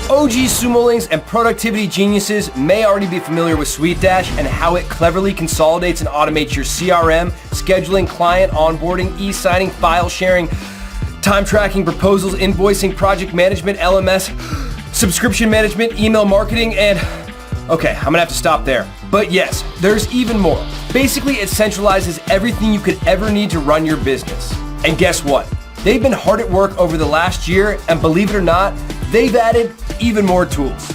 OG Sumolings and productivity geniuses may already be familiar with SuiteDash and how it cleverly consolidates and automates your CRM, scheduling, client onboarding, e-signing, file sharing, time tracking, proposals, invoicing, project management, LMS, subscription management, email marketing, and okay, I'm gonna have to stop there. But yes, there's even more. Basically, it centralizes everything you could ever need to run your business. And guess what? They've been hard at work over the last year, and believe it or not, they've added even more tools.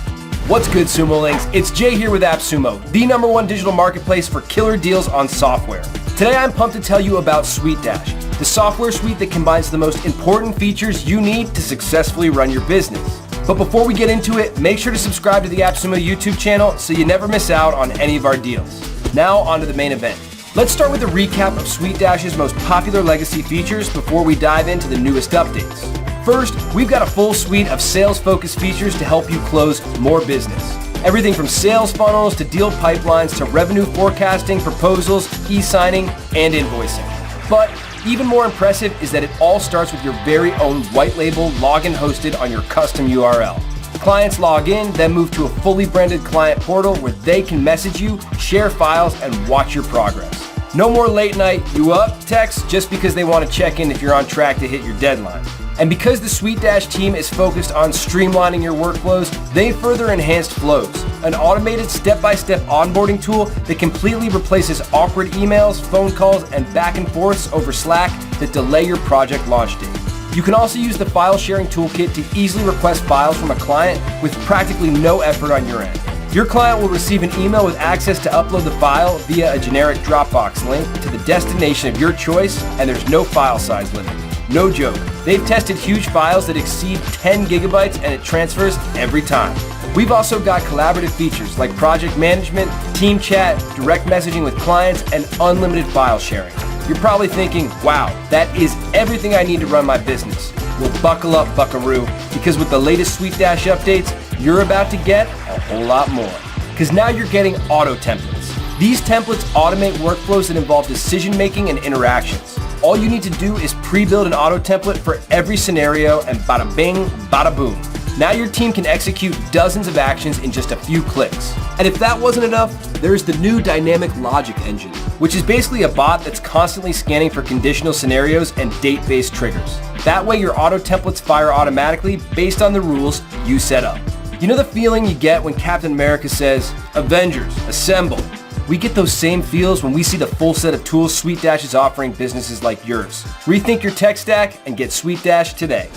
What's good, Sumolings? It's Jay here with AppSumo, the #1 digital marketplace for killer deals on software. Today, I'm pumped to tell you about SuiteDash, the software suite that combines the most important features you need to successfully run your business. But before we get into it, make sure to subscribe to the AppSumo YouTube channel so you never miss out on any of our deals. Now, on to the main event. Let's start with a recap of SuiteDash's most popular legacy features before we dive into the newest updates. First, we've got a full suite of sales-focused features to help you close more business. Everything from sales funnels to deal pipelines to revenue forecasting, proposals, e-signing, and invoicing. But even more impressive is that it all starts with your very own white label login hosted on your custom URL. Clients log in, then move to a fully branded client portal where they can message you, share files, and watch your progress. No more late night, you up texts just because they want to check in if you're on track to hit your deadline. And because the SuiteDash team is focused on streamlining your workflows, they further enhanced Flows, an automated step-by-step onboarding tool that completely replaces awkward emails, phone calls, and back and forths over Slack that delay your project launch date. You can also use the file sharing toolkit to easily request files from a client with practically no effort on your end. Your client will receive an email with access to upload the file via a generic Dropbox link to the destination of your choice, and there's no file size limit. No joke. They've tested huge files that exceed 10 gigabytes and it transfers every time. We've also got collaborative features like project management, team chat, direct messaging with clients, and unlimited file sharing. You're probably thinking, wow, that is everything I need to run my business. Well, buckle up, buckaroo, because with the latest SuiteDash updates, you're about to get a whole lot more. Because now you're getting auto templates. These templates automate workflows that involve decision making and interactions. All you need to do is pre-build an auto template for every scenario and bada bing, bada boom. Now your team can execute dozens of actions in just a few clicks. And if that wasn't enough, there's the new dynamic logic engine, which is basically a bot that's constantly scanning for conditional scenarios and date-based triggers. That way your auto templates fire automatically based on the rules you set up. You know the feeling you get when Captain America says, "Avengers, assemble"? We get those same feels when we see the full set of tools SuiteDash is offering businesses like yours. Rethink your tech stack and get SuiteDash today.